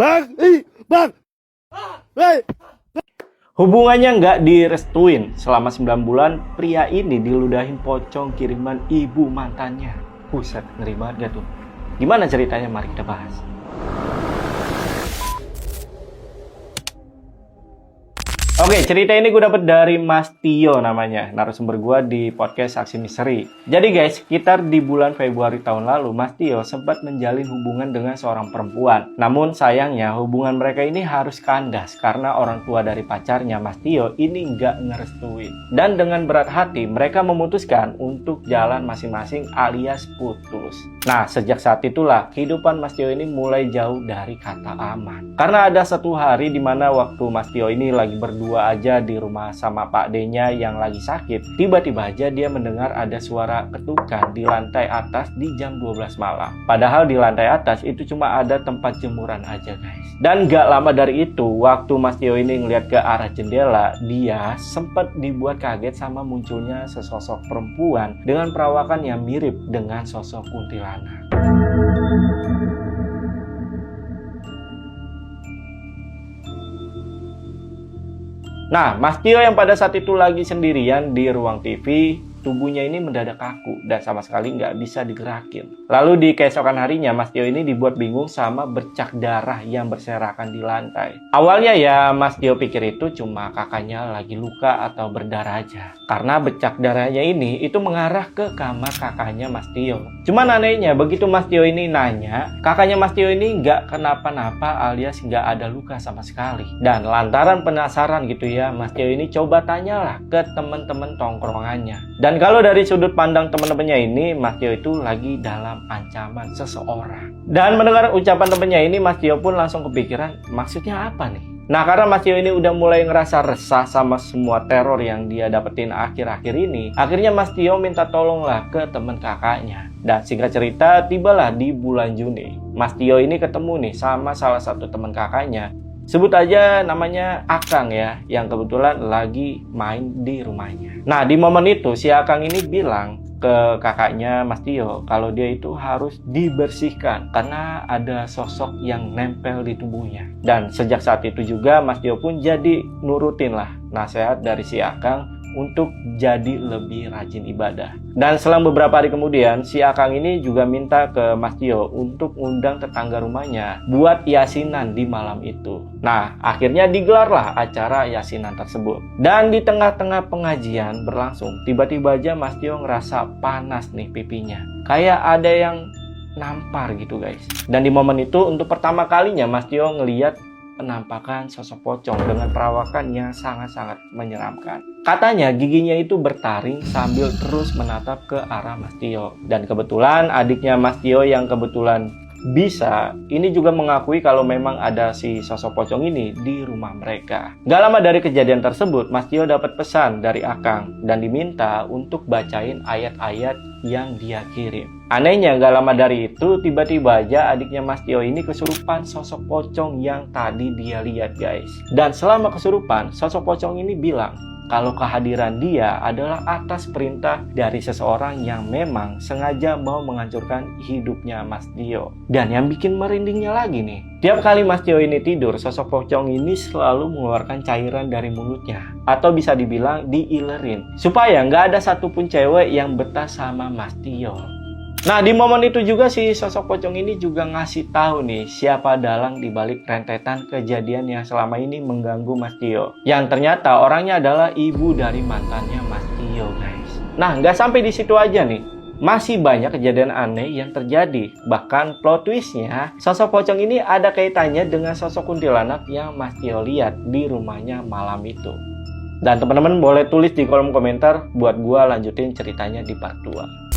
Bang. Hei. Hubungannya nggak direstuin selama 9 bulan, pria ini diludahin pocong kiriman ibu mantannya. Buset, ngeri banget gak tuh? Gimana ceritanya? Mari kita bahas. Oke, cerita ini gue dapet dari Mas Tio namanya, narasumber gue di podcast Saksi Misteri. Jadi guys, sekitar di bulan Februari tahun lalu, Mas Tio sempat menjalin hubungan dengan seorang perempuan. Namun sayangnya hubungan mereka ini harus kandas karena orang tua dari pacarnya Mas Tio ini nggak ngerestuin. Dan dengan berat hati, mereka memutuskan untuk jalan masing-masing alias putus. Nah, sejak saat itulah kehidupan Mas Tio ini mulai jauh dari kata aman. Karena ada satu hari di mana waktu Mas Tio ini lagi berdua aja di rumah sama Pak D-nya yang lagi sakit, tiba-tiba aja dia mendengar ada suara ketukan di lantai atas di jam 12 malam. Padahal di lantai atas itu cuma ada tempat jemuran aja guys. Dan gak lama dari itu, waktu Mas Tio ini ngeliat ke arah jendela, dia sempat dibuat kaget sama munculnya sesosok perempuan dengan perawakan yang mirip dengan sosok kuntilanak. Nah, Mas Tio yang pada saat itu lagi sendirian di ruang TV, tubuhnya ini mendadak kaku dan sama sekali nggak bisa digerakin. Lalu di keesokan harinya, Mas Tio ini dibuat bingung sama bercak darah yang berserakan di lantai. Awalnya ya, Mas Tio pikir itu cuma kakaknya lagi luka atau berdarah aja. Karena bercak darahnya ini itu mengarah ke kamar kakaknya Mas Tio. Cuman anehnya, begitu Mas Tio ini nanya, kakaknya Mas Tio ini nggak kenapa-napa alias nggak ada luka sama sekali. Dan lantaran penasaran gitu ya, Mas Tio ini coba tanyalah ke teman-teman tongkrongannya. Dan kalau dari sudut pandang teman-temannya ini, Mas Tio itu lagi dalam ancaman seseorang. Dan mendengar ucapan temannya ini, Mas Tio pun langsung kepikiran, maksudnya apa nih? Nah, karena Mas Tio ini udah mulai ngerasa resah sama semua teror yang dia dapetin akhir-akhir ini, akhirnya Mas Tio minta tolonglah ke teman kakaknya. Dan singkat cerita, tibalah di bulan Juni. Mas Tio ini ketemu nih sama salah satu teman kakaknya. Sebut aja namanya Akang ya, yang kebetulan lagi main di rumahnya. Nah, di momen itu si Akang ini bilang ke kakaknya Mas Tio kalau dia itu harus dibersihkan karena ada sosok yang nempel di tubuhnya. Dan sejak saat itu juga Mas Tio pun jadi nurutin lah nasihat dari si Akang untuk jadi lebih rajin ibadah. Dan selang beberapa hari kemudian, si Akang ini juga minta ke Mas Tio untuk undang tetangga rumahnya buat yasinan di malam itu. Nah, akhirnya digelarlah acara yasinan tersebut. Dan di tengah-tengah pengajian berlangsung, tiba-tiba aja Mas Tio ngerasa panas nih pipinya. Kayak ada yang nampar gitu guys. Dan di momen itu untuk pertama kalinya Mas Tio ngeliat penampakan sosok pocong dengan perawakan yang sangat-sangat menyeramkan. Katanya giginya itu bertaring sambil terus menatap ke arah Mas Tio. Dan kebetulan adiknya Mas Tio yang kebetulan bisa, ini juga mengakui kalau memang ada si sosok pocong ini di rumah mereka. Gak lama dari kejadian tersebut, Mas Tio dapat pesan dari Akang dan diminta untuk bacain ayat-ayat yang dia kirim. Anehnya gak lama dari itu, tiba-tiba aja adiknya Mas Tio ini kesurupan sosok pocong yang tadi dia lihat guys. Dan selama kesurupan, sosok pocong ini bilang kalau kehadiran dia adalah atas perintah dari seseorang yang memang sengaja mau menghancurkan hidupnya Mas Tio. Dan yang bikin merindingnya lagi nih, tiap kali Mas Tio ini tidur, sosok pocong ini selalu mengeluarkan cairan dari mulutnya. Atau bisa dibilang diilerin, supaya nggak ada satupun cewek yang betah sama Mas Tio. Nah, di momen itu juga si sosok pocong ini juga ngasih tahu nih siapa dalang dibalik rentetan kejadian yang selama ini mengganggu Mas Tio. Yang ternyata orangnya adalah ibu dari mantannya Mas Tio guys. Nah, nggak sampai di situ aja nih. Masih banyak kejadian aneh yang terjadi. Bahkan plot twistnya, sosok pocong ini ada kaitannya dengan sosok kuntilanak yang Mas Tio lihat di rumahnya malam itu. Dan teman-teman boleh tulis di kolom komentar buat gua lanjutin ceritanya di part 2.